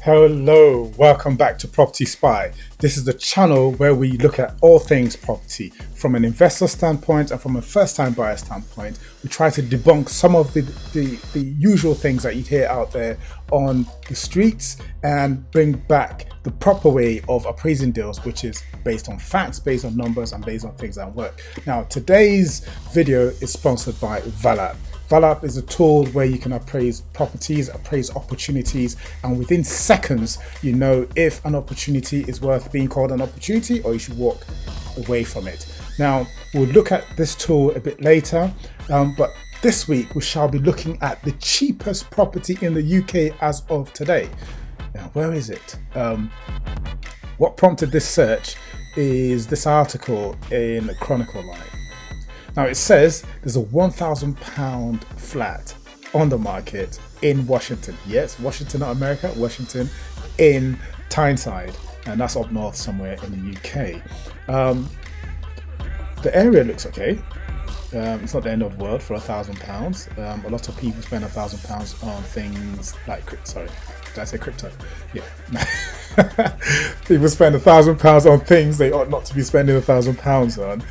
Hello, welcome back to Property Spy. This is the channel where we look at all things property from an investor standpoint and from a first-time buyer standpoint. We try to debunk some of the usual things that you hear out there on the streets and bring back the proper way of appraising deals, which is based on facts, based on numbers, and based on things that work. Now, today's video is sponsored by Valap. Valap is a tool where you can appraise properties, appraise opportunities, and within seconds, you know if an opportunity is worth being called an opportunity or you should walk away from it. Now, we'll look at this tool a bit later, but this week we shall be looking at the cheapest property in the UK as of today. Now, where is it? What prompted this search is this article in the Chronicle line. Now it says there's a £1,000 flat on the market in Washington. Yes, Washington, not America, Washington in Tyneside, and that's up north somewhere in the UK. The area looks okay. It's not the end of the world for £1,000. A lot of people spend £1,000 on things like crypto. Sorry, did I say crypto? Yeah. People spend £1,000 on things they ought not to be spending £1,000 on.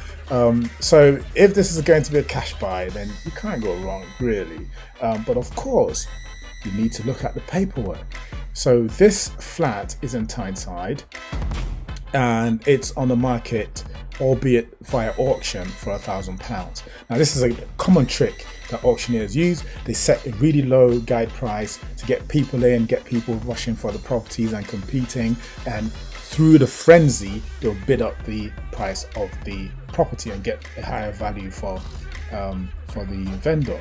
So if this is going to be a cash buy, then you can't go wrong, really. But of course, you need to look at the paperwork. So this flat is in Tyneside, and it's on the market, albeit via auction, for £1,000. Now, this is a common trick that auctioneers use. They set a really low guide price to get people in, get people rushing for the properties and competing, and through the frenzy, they'll bid up the price of the property and get a higher value for the vendor.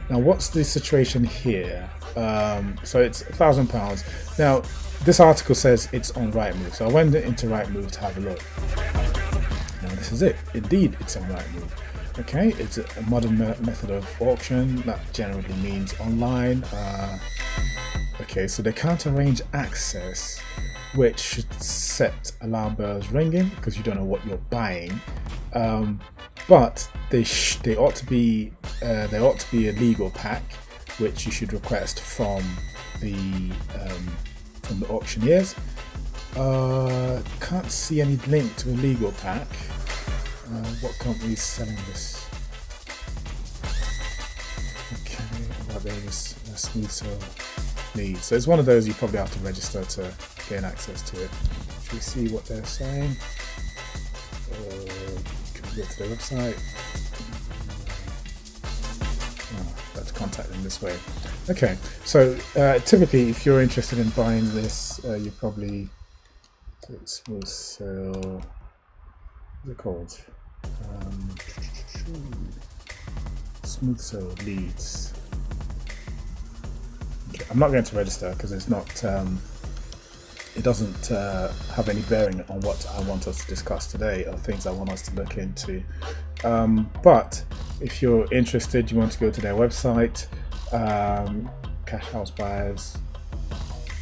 Now, what's the situation here? So it's £1,000. Now, this article says it's on Rightmove, so I went into Rightmove to have a look. Now, this is it. Indeed, it's on Rightmove. Okay, it's a modern method of auction that generally means online. Okay, so they can't arrange access, which should set alarm bells ringing because you don't know what you're buying. But they ought to be a legal pack, which you should request from the auctioneers. Can't see any link to a legal pack. What company is selling this? Okay, about there is a smooth sale lead. So it's one of those you probably have to register to gain access to it. Should we see what they're saying? Can we go to their website? Got to contact them this way. Okay, so typically if you're interested in buying this, you probably smooth sale. What's it called? Smooth sale leads. Okay, I'm not going to register because it's not. It doesn't have any bearing on what I want us to discuss today or things I want us to look into. But if you're interested, you want to go to their website. Cash house buyers.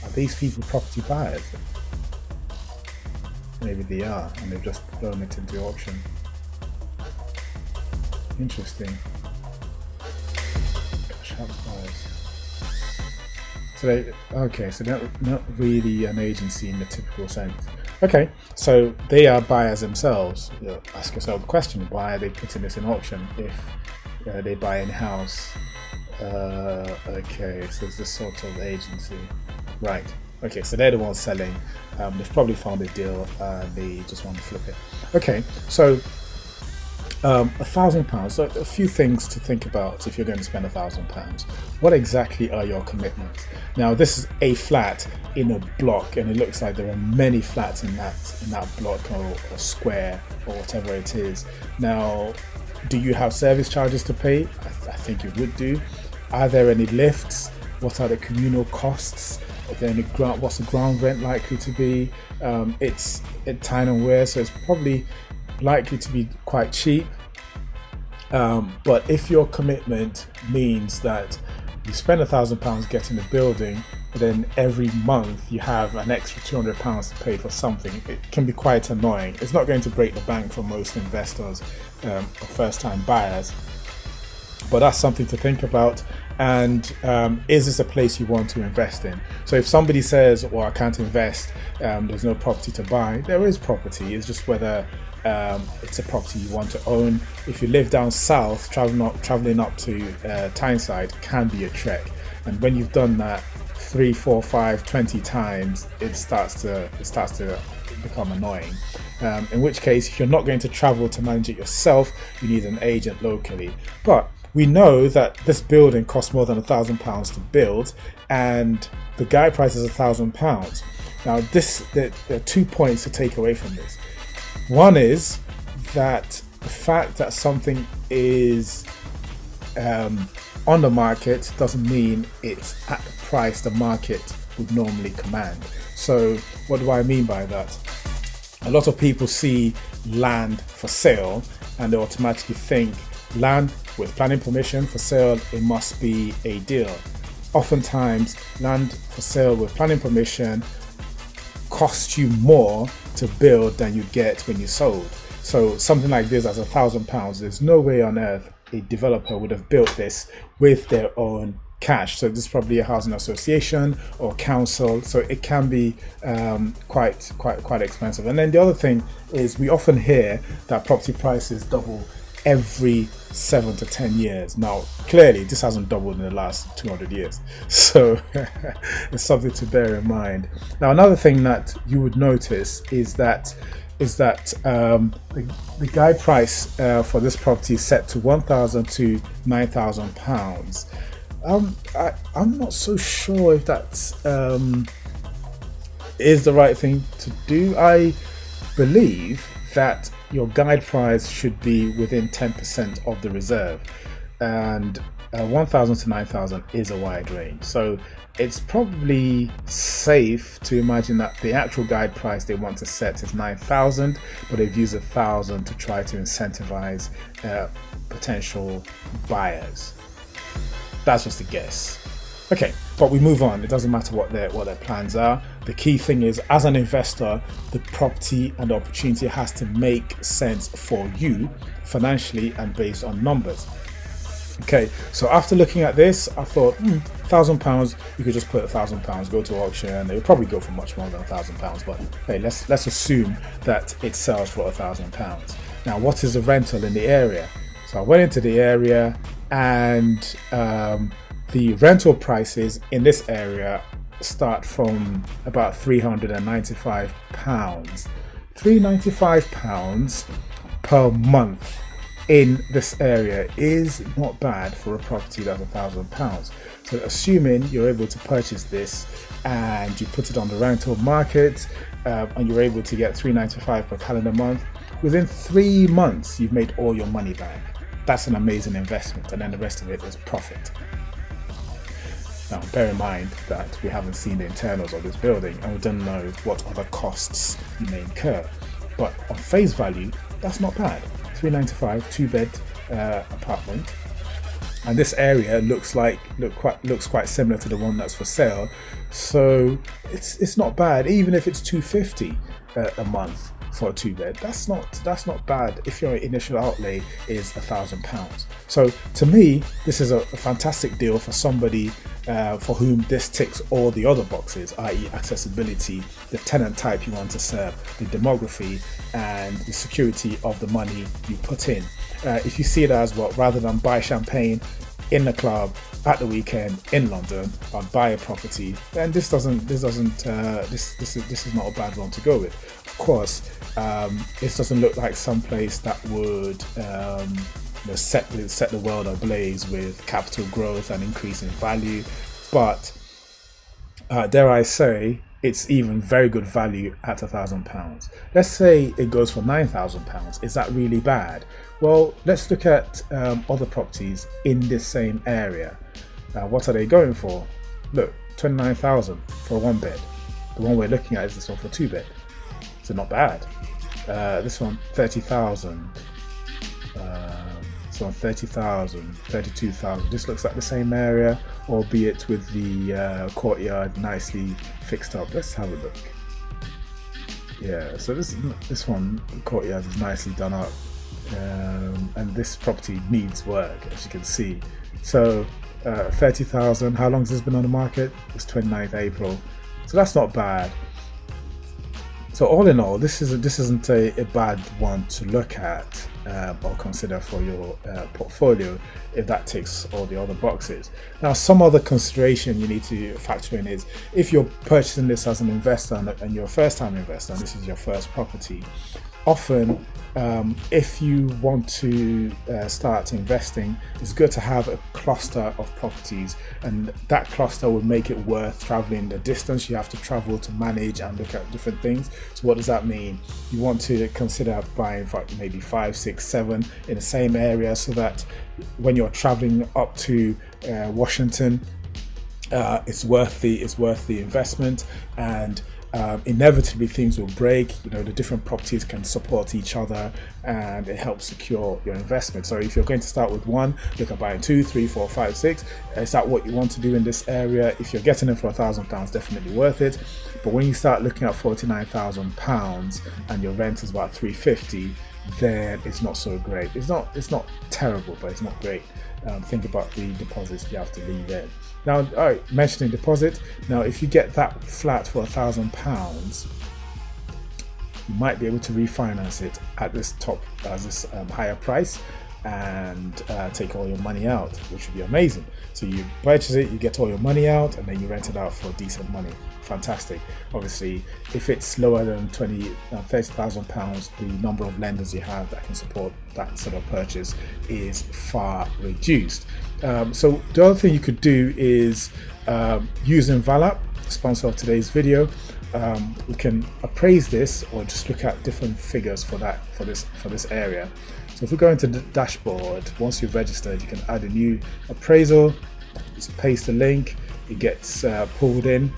Are these people property buyers? Maybe they are, and they've just thrown it into auction. Interesting. Cash house buyers. So they're not really an agency in the typical sense. Okay, so they are buyers themselves. Ask yourself the question: why are they putting this in auction if they buy in house? Okay, so it's this sort of agency, right? Okay, so they're the ones selling. They've probably found a deal and they just want to flip it. Okay, so £1,000. So a few things to think about if you're going to spend £1,000. What exactly are your commitments? Now, this is a flat in a block, and it looks like there are many flats in that block or square or whatever it is. Now, do you have service charges to pay? I think you would do. Are there any lifts? What are the communal costs? Then what's the ground rent likely to be? It's at Tyne And Wear, so it's probably likely to be quite cheap. But if your commitment means that you spend £1,000 getting a building, but then every month you have an extra £200 to pay for something, it can be quite annoying. It's not going to break the bank for most investors or first-time buyers. But that's something to think about. And is this a place you want to invest in? So if somebody says, well, I can't invest, there's no property to buy, there is property. It's just whether it's a property you want to own. If you live down south, traveling up to Tyneside can be a trek. And when you've done that 3, 4, 5, 20 times, it starts to become annoying. In which case, if you're not going to travel to manage it yourself, you need an agent locally. But we know that this building costs more than £1,000 to build, and the guide price is £1,000. Now, there are 2 points to take away from this. One is that the fact that something is on the market doesn't mean it's at the price the market would normally command. So what do I mean by that? A lot of people see land for sale and they automatically think land with planning permission for sale, it must be a deal. Oftentimes, land for sale with planning permission costs you more to build than you get when you sold. So something like this as £1,000, there's no way on earth a developer would have built this with their own cash. So this is probably a housing association or council, so it can be quite expensive. And then the other thing is we often hear that property prices double every 7 to 10 years. Now, clearly, this hasn't doubled in the last 200 years. So it's something to bear in mind. Now, another thing that you would notice is that the guide price for this property is set to £1,000 to £9,000. I'm not so sure if that's is the right thing to do. I believe that your guide price should be within 10% of the reserve, and 1,000 to 9,000 is a wide range. So it's probably safe to imagine that the actual guide price they want to set is 9,000, but they've used 1,000 to try to incentivize potential buyers. That's just a guess. Okay, but we move on. It doesn't matter what their plans are. The key thing is, as an investor, the property and the opportunity has to make sense for you financially and based on numbers. Okay, so after looking at this, I thought, £1,000, you could just put £1,000, go to auction, and it would probably go for much more than £1,000. But hey, let's assume that it sells for £1,000. Now, what is the rental in the area? So I went into the area, and the rental prices in this area start from about £395. £395 per month in this area is not bad for a property that's £1,000. So assuming you're able to purchase this and you put it on the rental market and you're able to get £395 per calendar month, within 3 months you've made all your money back. That's an amazing investment, and then the rest of it is profit. Now, bear in mind that we haven't seen the internals of this building and we don't know what other costs you may incur. But on face value, that's not bad. £395, 2-bed apartment. And this area looks quite similar to the one that's for sale. So it's not bad, even if it's £250 a month for a 2-bed. That's not bad if your initial outlay is £1,000. So to me, this is a fantastic deal for somebody for whom this ticks all the other boxes, i.e. accessibility, the tenant type you want to serve, the demography, and the security of the money you put in. If you see it as, well, rather than buy champagne in the club at the weekend in London, I'd buy a property, then this is not a bad one to go with. Of course, this doesn't look like some place that would set the world ablaze with capital growth and increase in value, but dare I say, it's even very good value at £1,000. Let's say it goes for £9,000. Is that really bad? Well, let's look at other properties in this same area. What are they going for? Look, £29,000 for a 1-bed. The one we're looking at is this one for 2-bed. So not bad. This one, £30,000. This one, £30,000, £32,000. This looks like the same area, albeit with the courtyard nicely fixed up. Let's have a look. Yeah, so this one, the courtyard is nicely done up. and this property needs work, as you can see. So 30,000. How long has this been on the market? It's 29th April, so that's not bad. So all in all, this isn't a bad one to look at or consider for your portfolio if that ticks all the other boxes. Now, some other consideration you need to factor in is if you're purchasing this as an investor and you're a first-time investor and this is your first property, often if you want to start investing, it's good to have a cluster of properties, and that cluster will make it worth traveling the distance you have to travel to manage and look at different things. So what does that mean? You want to consider buying maybe 5, 6, 7 in the same area, so that when you're traveling up to Washington, it's worth the investment. And inevitably things will break. The different properties can support each other, and it helps secure your investment. So if you're going to start with 1, look at buying 2, 3, 4, 5, 6. Is that what you want to do in this area? If you're getting it for £1,000, definitely worth it. But when you start looking at £49,000 and your rent is about £350, then it's not so great. It's not terrible, but it's not great. Think about the deposits you have to leave in. Now, all right, mentioning deposit. Now, if you get that flat for £1,000, you might be able to refinance it at this higher price and take all your money out, which would be amazing. So you purchase it, you get all your money out, and then you rent it out for decent money. Fantastic. Obviously, if it's lower than £30,000, the number of lenders you have that can support that sort of purchase is far reduced. So the other thing you could do is using Valap, the sponsor of today's video. We can appraise this or just look at different figures for this area. So if we go into the dashboard, once you've registered, you can add a new appraisal. Just paste the link, it gets pulled in.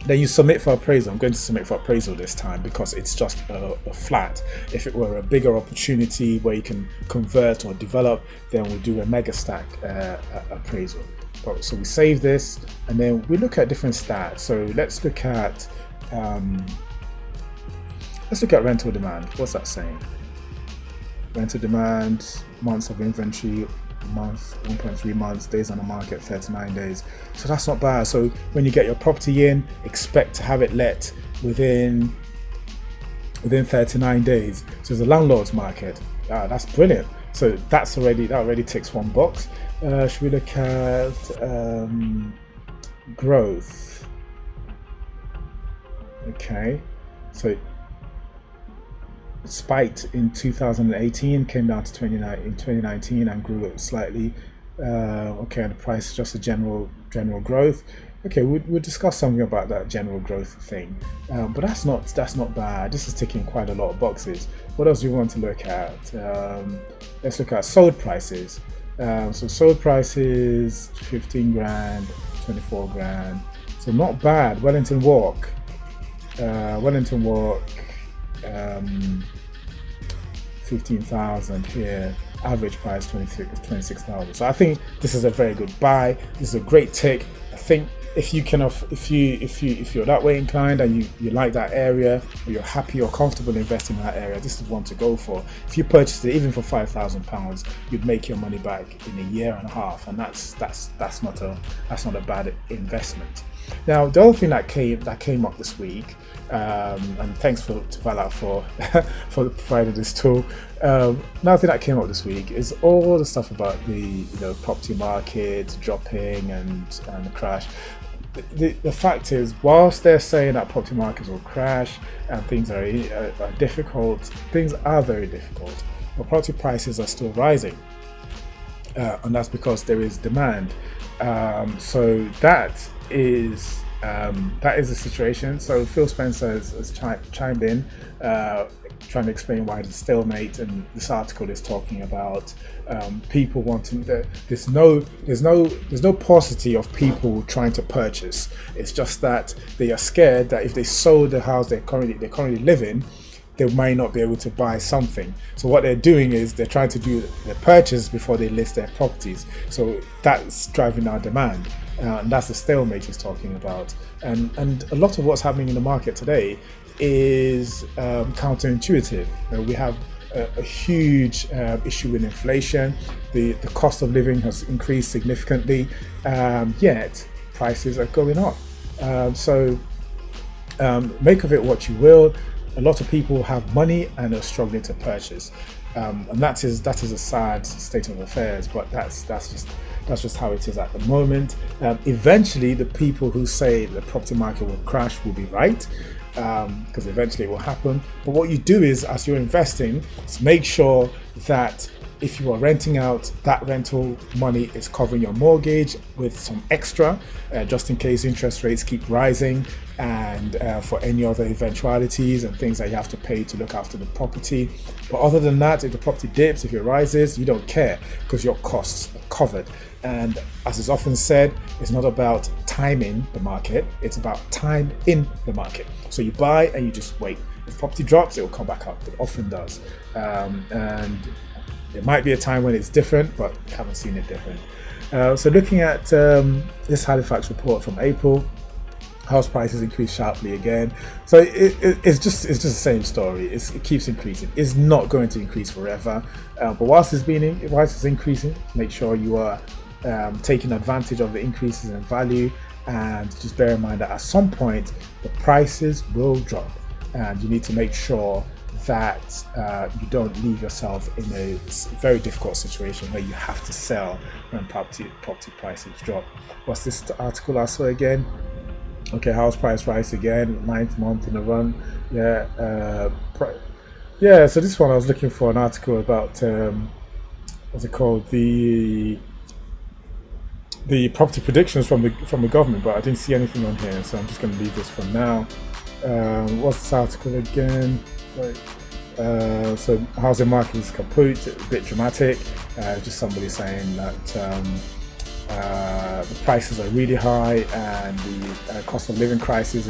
Then you submit for appraisal. I'm going to submit for appraisal this time because it's just a flat. If it were a bigger opportunity where you can convert or develop, then we'll do a mega stack appraisal. So we save this, and then we look at different stats. So let's look at rental demand. What's that saying? Rental demand, months of inventory, month, 1.3 months, days on the market, 39 days. So that's not bad. So when you get your property in, expect to have it let within 39 days. So it's a landlord's market. That's brilliant. So that already ticks one box. Should we look at growth? Okay, so it spiked in 2018, came down to 29 in 2019 and grew slightly. Okay, and the price is just a general growth. Okay, we'll discuss something about that general growth thing, but that's not bad. This is ticking quite a lot of boxes. What else do we want to look at? Let's look at sold prices. So sold prices 15 grand, 24 grand. So not bad. Wellington Walk. 15,000 here. Average price 26,000. So I think this is a very good buy. This is a great tick. I think if you're that way inclined and you like that area, or you're happy or comfortable investing in that area, this is one to go for. If you purchased it even for £5,000, you'd make your money back in a year and a half, and that's not a bad investment. Now, the other thing that came up this week, and thanks to Vala for providing this tool. Another thing that came up this week is all the stuff about the property market dropping and the crash. The fact is, whilst they're saying that property markets will crash and things are difficult, things are very difficult, but property prices are still rising, and that's because there is demand. So that is the situation. So Phil Spencer has chimed in, trying to explain why the stalemate, and this article is talking about people wanting there's no paucity of people trying to purchase. It's just that they are scared that if they sold the house they currently live in, they might not be able to buy something. So what they're doing is they're trying to do the purchase before they list their properties. So that's driving our demand. And that's the stalemate he's talking about. And a lot of what's happening in the market today is counterintuitive. We have a huge issue with inflation. The cost of living has increased significantly, yet prices are going up. Make of it what you will. A lot of people have money and are struggling to purchase, and that is a sad state of affairs. But that's just how it is at the moment. Eventually, the people who say the property market will crash will be right, because eventually it will happen. But what you do is, as you're investing, is make sure that if you are renting out, that rental money is covering your mortgage with some extra, just in case interest rates keep rising, and for any other eventualities and things that you have to pay to look after the property. But other than that, if the property dips, if it rises, you don't care, because your costs are covered. And as is often said, it's not about timing the market, it's about time in the market. So you buy and you just wait. If property drops, it will come back up. It often does. And there might be a time when it's different, but I haven't seen it different. So looking at this Halifax report from April, house prices increased sharply again. So it's just the same story. It keeps increasing. It's not going to increase forever. But whilst it's increasing, make sure you are taking advantage of the increases in value, and just bear in mind that at some point the prices will drop, and you need to make sure that you don't leave yourself in a very difficult situation where you have to sell when property prices drop. What's this article I saw again? Okay, house price rise again, 9th month in a run. So this one I was looking for an article about what's it called, the property predictions from the government, but I didn't see anything on here, so I'm just going to leave this for now. What's this article again? So housing market is kaput, a bit dramatic. Just somebody saying that the prices are really high, and the cost of living crisis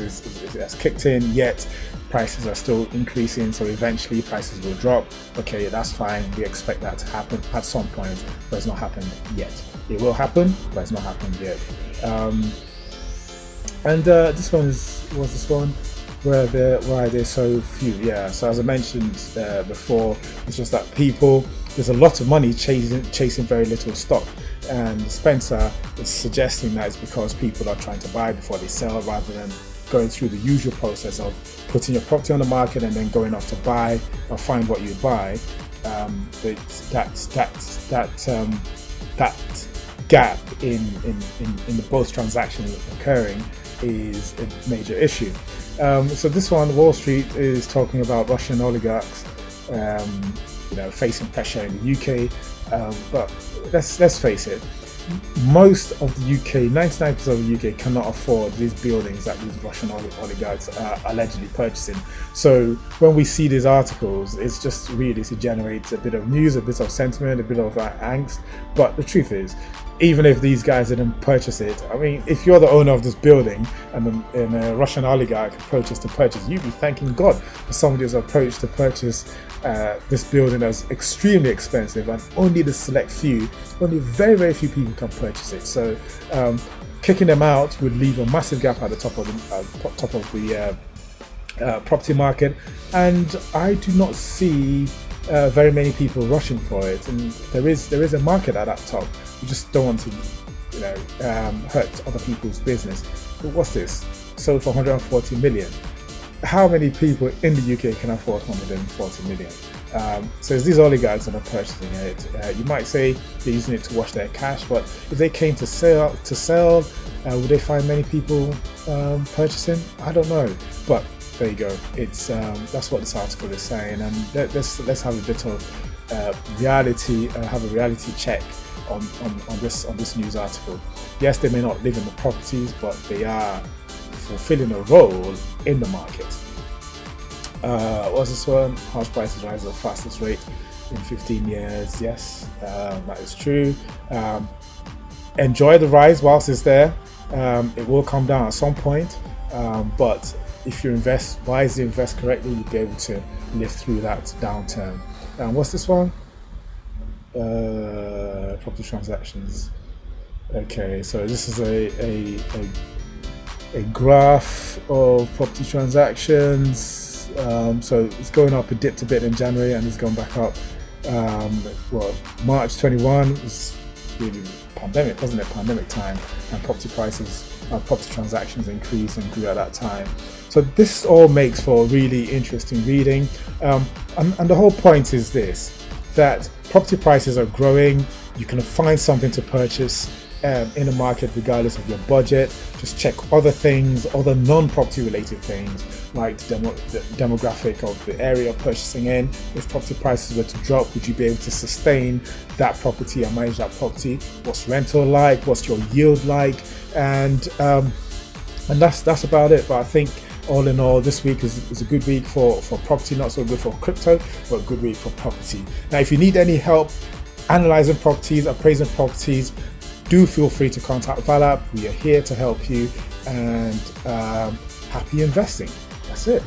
has kicked in, yet prices are still increasing, so eventually prices will drop. Okay, that's fine, we expect that to happen at some point, but it's not happened yet. It will happen, but it's not happened yet. This one was this one why are there so few? Yeah, so as I mentioned before, it's just that there's a lot of money chasing very little stock. And Spencer is suggesting that it's because people are trying to buy before they sell, rather than going through the usual process of putting your property on the market and then going off to buy or find what you buy. That gap in the both transactions occurring is a major issue. So this one, Wall Street is talking about Russian oligarchs, facing pressure in the UK. But let's face it, most of the UK, 99% of the UK cannot afford these buildings that these Russian oligarchs are allegedly purchasing. So when we see these articles, it's just really to generate a bit of news, a bit of sentiment, a bit of angst. But the truth is, even if these guys didn't purchase it, I mean, if you're the owner of this building and a Russian oligarch approaches to purchase, you'd be thanking God for somebody who's approached to purchase this building that's extremely expensive, and only the select few, only very, very few people can purchase it. So kicking them out would leave a massive gap at the top of the property market, and I do not see very many people rushing for it. And there is a market at that top. You just don't want to, hurt other people's business. But what's this? Sold for 140 million. How many people in the UK can afford 140 million? So it's these oligarchs that are purchasing it. You might say they're using it to wash their cash, but if they came to sell, would they find many people purchasing? I don't know. But there you go. It's that's what this article is saying, and let's have a bit of reality. Have a reality check on this news article. Yes, they may not live in the properties, but they are fulfilling a role in the market. What's this one? House prices rise at the fastest rate in 15 years. Yes, that is true. Enjoy the rise whilst it's there. It will come down at some point, but if you invest wisely, invest correctly, you'll be able to live through that downturn. What's this one? Property transactions. Okay, so this is a graph of property transactions. So it's going up. It dipped a bit in January and it's gone back up. March 21 was really pandemic, wasn't it? Pandemic time, and property transactions increased and grew at that time. So this all makes for really interesting reading. And the whole point is this, that property prices are growing. You can find something to purchase in the market regardless of your budget. Just check other things, other non-property related things, like the demographic of the area you're purchasing in. If property prices were to drop, would you be able to sustain that property and manage that property? What's rental like? What's your yield like? And that's about it. But I think all in all, this week is a good week for property, not so good for crypto, but a good week for property. Now, if you need any help analyzing properties, appraising properties, do feel free to contact Valap. We are here to help you, and happy investing. That's it.